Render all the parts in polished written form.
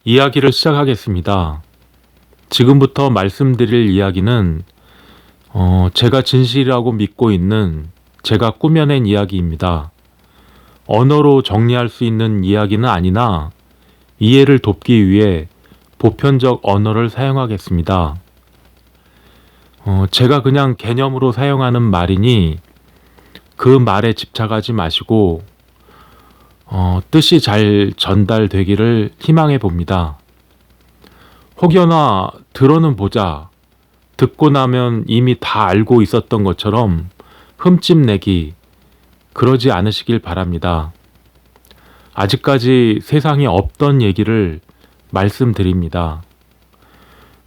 이야기를 시작하겠습니다. 지금부터 말씀드릴 이야기는 제가 진실이라고 믿고 있는 제가 꾸며낸 이야기입니다. 언어로 정리할 수 있는 이야기는 아니나 이해를 돕기 위해 보편적 언어를 사용하겠습니다. 제가 그냥 개념으로 사용하는 말이니 그 말에 집착하지 마시고 뜻이 잘 전달되기를 희망해 봅니다. 혹여나 들어는 보자, 듣고 나면 이미 다 알고 있었던 것처럼 흠집내기, 그러지 않으시길 바랍니다. 아직까지 세상에 없던 얘기를 말씀드립니다.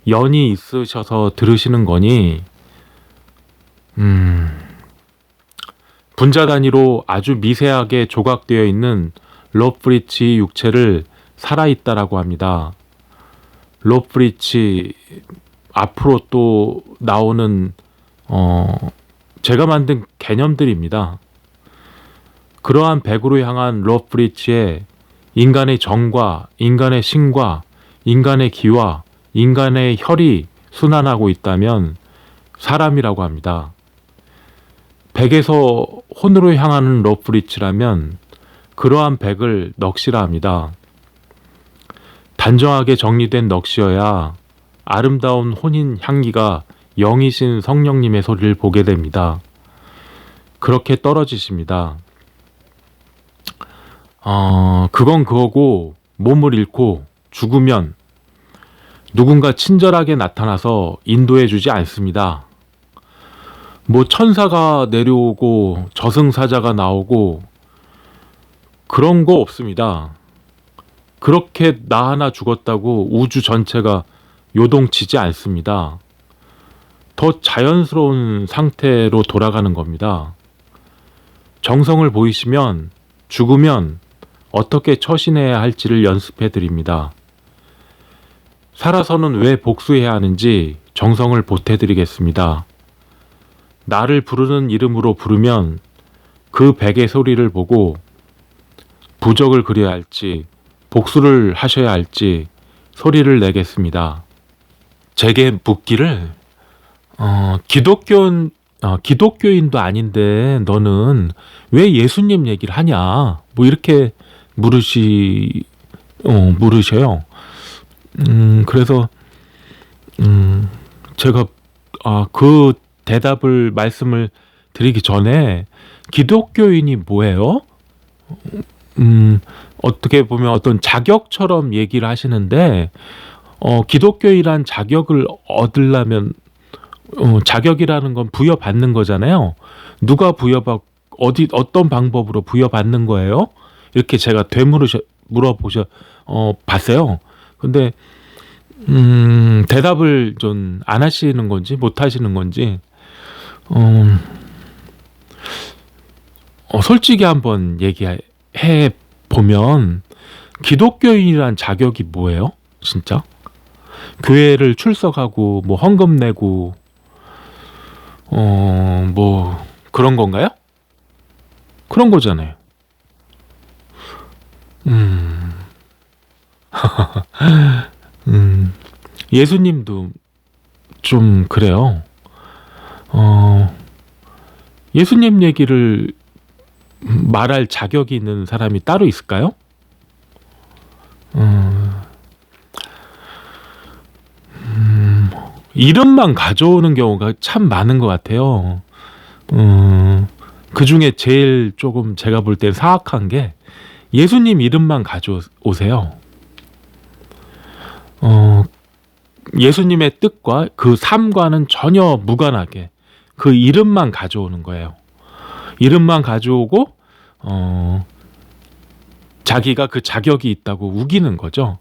연이 있으셔서 들으시는 거니 분자 단위로 아주 미세하게 조각되어 있는 로프리치 육체를 살아있다라고 합니다. 로프리치 앞으로 또 나오는 제가 만든 개념들입니다. 그러한 백으로 향한 로프리치에 인간의 정과 인간의 신과 인간의 기와 인간의 혈이 순환하고 있다면 사람이라고 합니다. 백에서 혼으로 향하는 로프리치라면 그러한 백을 넋이라 합니다. 단정하게 정리된 넋이어야 아름다운 혼인 향기가 영이신 성령님의 소리를 보게 됩니다. 그렇게 떨어지십니다. 그건 그거고 몸을 잃고 죽으면 누군가 친절하게 나타나서 인도해 주지 않습니다. 뭐 천사가 내려오고 저승사자가 나오고 그런 거 없습니다. 그렇게 나 하나 죽었다고 우주 전체가 요동치지 않습니다. 더 자연스러운 상태로 돌아가는 겁니다. 정성을 보이시면 죽으면 어떻게 처신해야 할지를 연습해 드립니다. 살아서는 왜 복수해야 하는지 정성을 보태 드리겠습니다. 나를 부르는 이름으로 부르면 그 백의 소리를 보고 부적을 그려야 할지 복수를 하셔야 할지 소리를 내겠습니다. 제게 묻기를 기독교인도 아닌데 너는 왜 예수님 얘기를 하냐 뭐 이렇게 물으셔요. 그래서 제가 그 대답을 말씀을 드리기 전에 기독교인이 뭐예요? 어떻게 보면 어떤 자격처럼 얘기를 하시는데 기독교인이란 자격을 얻으려면 자격이라는 건 부여받는 거잖아요. 누가 어떤 방법으로 부여받는 거예요? 이렇게 제가 봤어요. 근데 대답을 좀 안 하시는 건지 못 하시는 건지 솔직히 한번 얘기해 보면 기독교인이란 자격이 뭐예요? 진짜? 교회를 출석하고 뭐 헌금 내고 뭐 그런 건가요? 그런 거잖아요. 예수님도 좀 그래요. 예수님 얘기를 말할 자격이 있는 사람이 따로 있을까요? 이름만 가져오는 경우가 참 많은 것 같아요. 그 중에 제일 조금 제가 볼 때 사악한 게 예수님 이름만 가져오세요. 예수님의 뜻과 그 삶과는 전혀 무관하게 그 이름만 가져오는 거예요. 이름만 가져오고 자기가 그 자격이 있다고 우기는 거죠.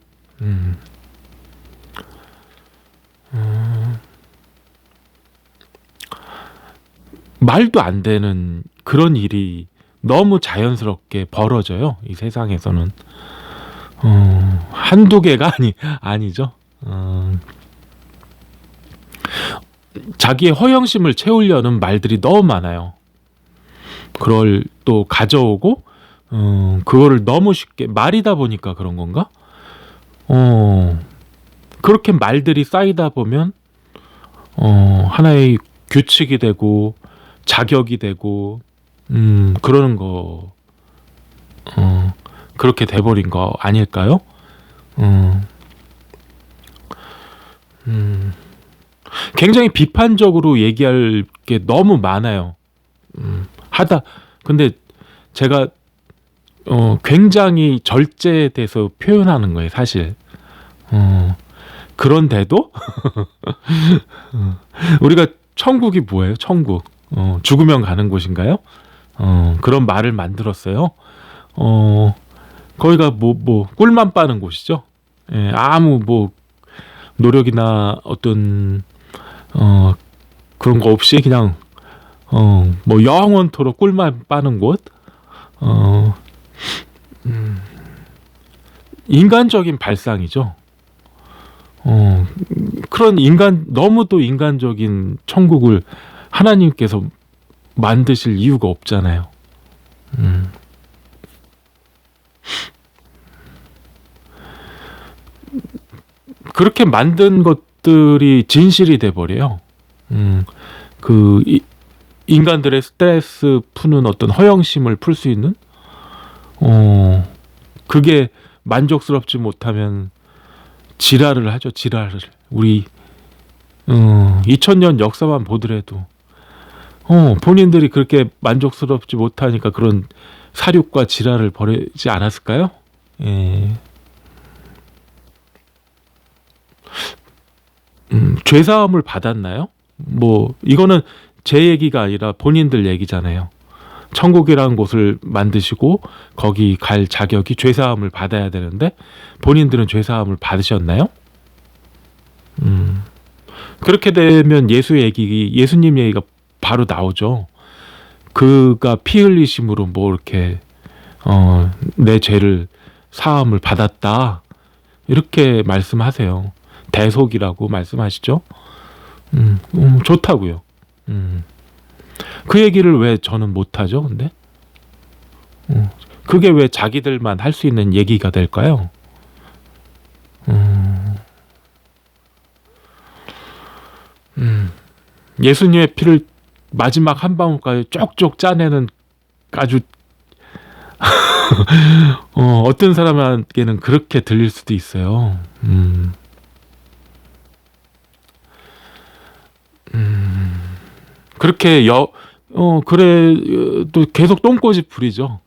말도 안 되는 그런 일이 너무 자연스럽게 벌어져요. 이 세상에서는 한두 개가 아니죠. 자기의 허영심을 채우려는 말들이 너무 많아요. 그걸 또 가져오고 그거를 너무 쉽게 말이다 보니까 그런 건가? 어, 그렇게 말들이 쌓이다 보면 하나의 규칙이 되고 자격이 되고 그러는 거 그렇게 돼버린 거 아닐까요? 음, 음, 굉장히 비판적으로 얘기할 게 너무 많아요. 하다 근데 제가 굉장히 절제돼서 표현하는 거예요, 사실. 그런데도 우리가 천국이 뭐예요? 천국. 죽으면 가는 곳인가요? 그런 말을 만들었어요. 거기가 뭐 꿀만 빠는 곳이죠. 예, 아무 뭐 노력이나 어떤 그런 거 없이 그냥 뭐 영원토록 꿀만 빠는 곳. 인간적인 발상이죠. 그런 너무도 인간적인 천국을 하나님께서 만드실 이유가 없잖아요. 그렇게 만든 것들이 진실이 돼버려요. 인간들의 스트레스 푸는 어떤 허영심을 풀 수 있는 그게 만족스럽지 못하면 지랄을 하죠. 지랄을. 우리 2000년 역사만 보더라도 본인들이 그렇게 만족스럽지 못하니까 그런 사륙과 지랄을 벌이지 않았을까요? 예. 죄사함을 받았나요? 뭐 이거는 제 얘기가 아니라 본인들 얘기잖아요. 천국이라는 곳을 만드시고 거기 갈 자격이 죄사함을 받아야 되는데 본인들은 죄사함을 받으셨나요? 그렇게 되면 예수님 얘기가 바로 나오죠. 그가 피 흘리심으로 뭐 이렇게 내 죄를 사함을 받았다 이렇게 말씀하세요. 대속이라고 말씀하시죠. 좋다고요. 그 얘기를 왜 저는 못하죠? 근데 그게 왜 자기들만 할 수 있는 얘기가 될까요? 예수님의 피를 마지막 한 방울까지 쪽쪽 짜내는 아주 어떤 사람에게는 그렇게 들릴 수도 있어요. 그렇게 그래 또 계속 똥꼬집 부리죠.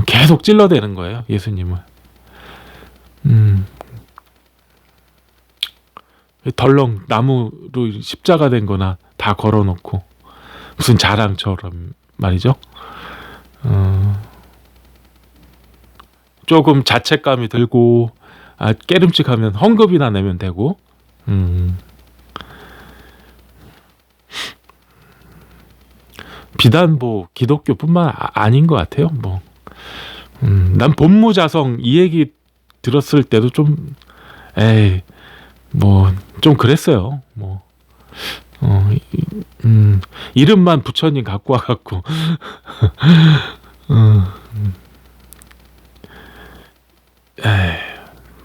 계속 찔러대는 거예요, 예수님을. 덜렁 나무로 십자가 된 거나 다 걸어놓고 무슨 자랑처럼 말이죠. 조금 자책감이 들고 깨름칙하면 헝겊이나 내면 되고 비단 뭐 기독교뿐만 아닌 것 같아요. 뭐 난 본무자성 이 얘기 들었을 때도 좀 뭐 좀 그랬어요. 뭐 이름만 부처님 갖고 와갖고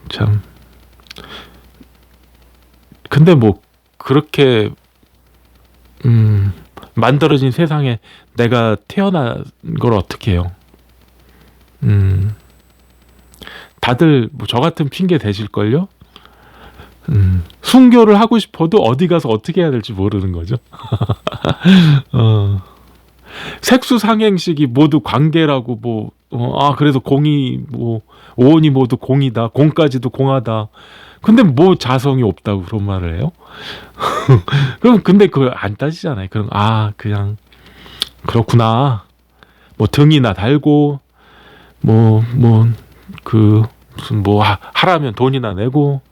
참. 근데 뭐 그렇게 만들어진 세상에 내가 태어난 걸 어떻게 해요? 다들 뭐 저 같은 핑계 대실걸요? 순교를 하고 싶어도 어디 가서 어떻게 해야 될지 모르는 거죠. 색수상행식이 모두 관계라고 뭐 그래서 공이 뭐 오온이 모두 공이다. 공까지도 공하다. 근데 뭐 자성이 없다고 그런 말을 해요? 그럼 근데 그걸 안 따지잖아요. 그럼 그냥 그렇구나. 뭐 등이나 달고 그 무슨 뭐 하라면 돈이나 내고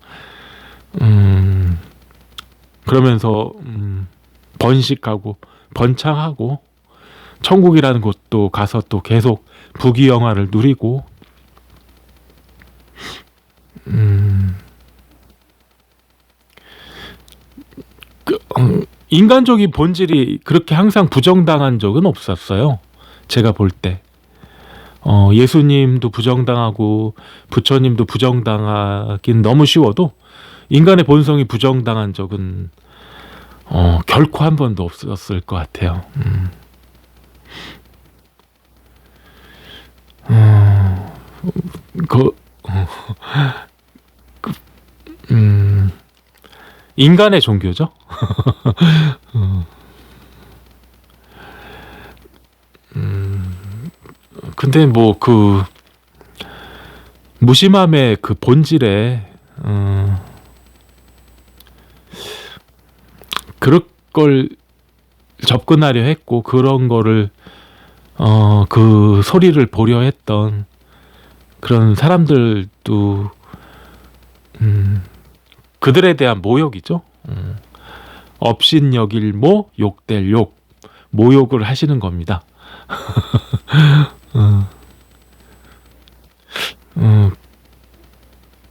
그러면서 번식하고 번창하고 천국이라는 곳도 가서 또 계속 부귀영화를 누리고 인간적인 본질이 그렇게 항상 부정당한 적은 없었어요. 제가 볼 때 예수님도 부정당하고 부처님도 부정당하긴 너무 쉬워도 인간의 본성이 부정당한 적은 결코 한 번도 없었을 것 같아요. 그, 인간의 종교죠. 근데 뭐 그 무심함의 그 본질에 그럴 걸 접근하려 했고 그런 거를 그 소리를 보려 했던 그런 사람들도 그들에 대한 모욕이죠. 업신여길 모 욕될 욕 모욕을 하시는 겁니다.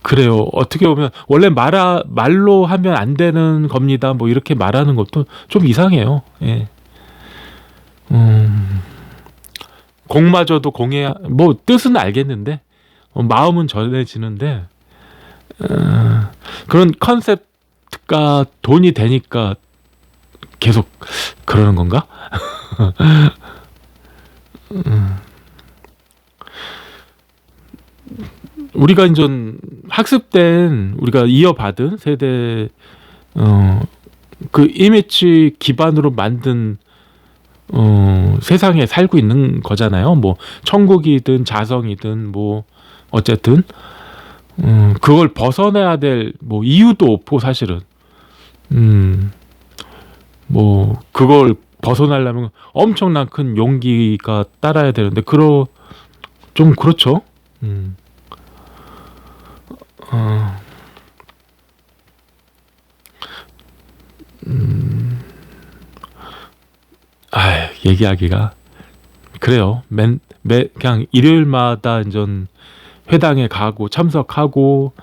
그래요. 어떻게 보면 원래 말로 하면 안 되는 겁니다. 뭐 이렇게 말하는 것도 좀 이상해요. 예. 공마저도 공해야 뭐 뜻은 알겠는데 마음은 전해지는데 그런 컨셉트가 돈이 되니까 계속 그러는 건가? 우리가 이제 학습된 우리가 이어받은 세대 그 이미지 기반으로 만든 세상에 살고 있는 거잖아요. 뭐 천국이든 자성이든 뭐 어쨌든 그걸 벗어나야 될 뭐 이유도 없고 사실은 뭐 그걸 벗어나려면 엄청난 큰 용기가 따라야 되는데 좀 그렇죠. 얘기하기가 그래요. 그냥 일요일마다 이제 회당에 가고 참석하고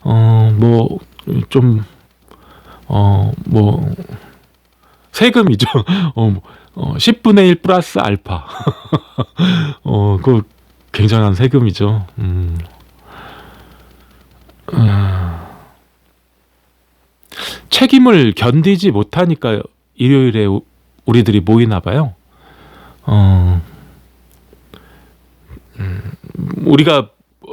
뭐 좀 뭐 세금이죠. 10분의 1 플러스 알파. 그 굉장한 세금이죠. 책임을 견디지 못하니까 일요일에 우리들이 모이나 봐요. 우리가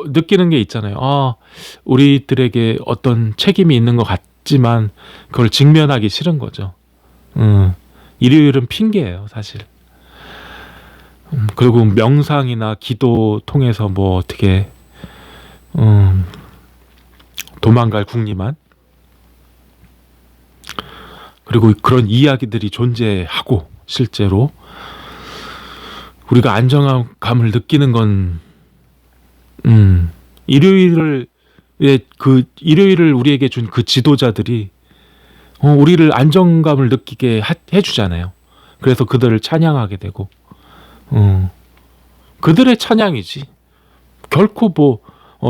느끼는 게 있잖아요. 우리들에게 어떤 책임이 있는 것 같지만 그걸 직면하기 싫은 거죠. 일요일은 핑계예요, 사실. 그리고 명상이나 기도 통해서 뭐 어떻게 도망갈 궁리만. 그리고 그런 이야기들이 존재하고 실제로 우리가 안정감을 느끼는 건 일요일을 우리에게 준 그 지도자들이 우리를 안정감을 느끼게 해주잖아요. 그래서 그들을 찬양하게 되고 그들의 찬양이지 결코 뭐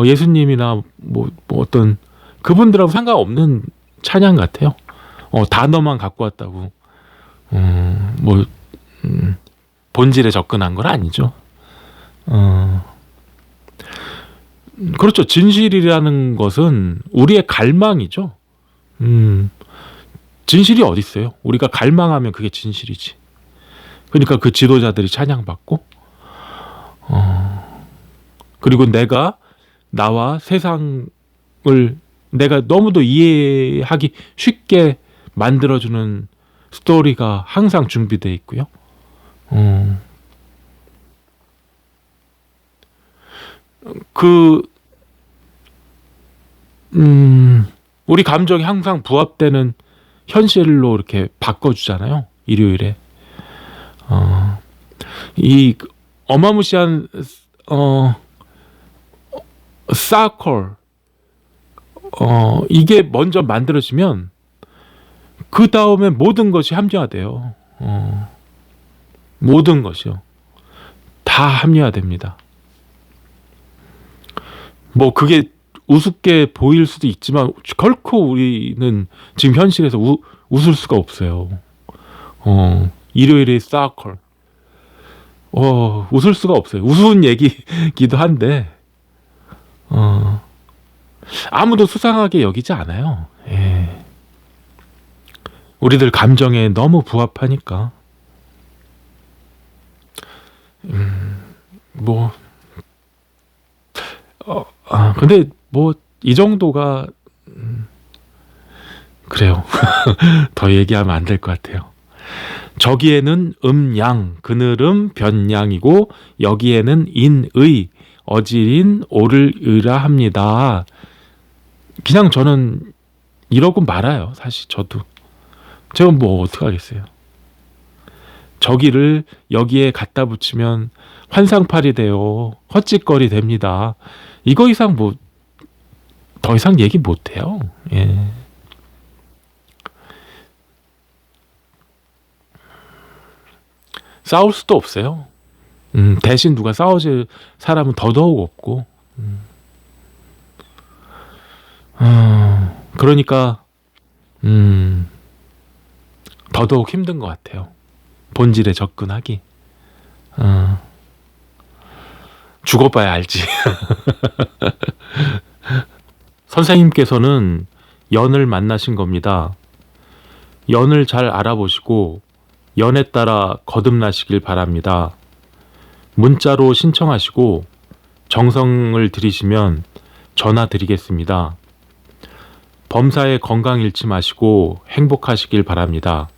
예수님이나 뭐 어떤 그분들하고 상관없는 찬양 같아요. 단어만 갖고 왔다고 뭐 본질에 접근한 건 아니죠. 그렇죠. 진실이라는 것은 우리의 갈망이죠. 진실이 어디 있어요? 우리가 갈망하면 그게 진실이지. 그러니까 그 지도자들이 찬양받고 그리고 나와 세상을 내가 너무도 이해하기 쉽게 만들어주는 스토리가 항상 준비되어 있고요. 우리 감정이 항상 부합되는 현실로 이렇게 바꿔주잖아요. 일요일에. 이 어마무시한 사컬 이게 먼저 만들어지면 그 다음에 모든 것이 합리화돼요. 모든 것이요. 다 합리화됩니다. 뭐 그게 우습게 보일 수도 있지만 결코 우리는 지금 현실에서 웃을 수가 없어요. 일요일의 사컬. 웃을 수가 없어요. 우스운 얘기기도 한데, 아무도 수상하게 여기지 않아요. 예. 우리들 감정에 너무 부합하니까. 뭐, 근데 뭐, 이 정도가, 그래요. 더 얘기하면 안 될 것 같아요. 저기에는 양, 그늘음 변양이고, 여기에는 인의, 어질인 오를 의라 합니다. 그냥 저는 이러고 말아요. 사실 저도. 제가 뭐 어떡하겠어요. 저기를 여기에 갖다 붙이면 환상팔이 돼요. 헛짓거리 됩니다. 이거 이상 뭐 더 이상 얘기 못 해요. 예. 싸울 수도 없어요. 대신 누가 싸워줄 사람은 더더욱 없고. 그러니까 더더욱 힘든 것 같아요. 본질에 접근하기. 죽어봐야 알지. 선생님께서는 연을 만나신 겁니다. 연을 잘 알아보시고 연에 따라 거듭나시길 바랍니다. 문자로 신청하시고 정성을 들이시면 전화 드리겠습니다. 범사에 건강 잃지 마시고 행복하시길 바랍니다.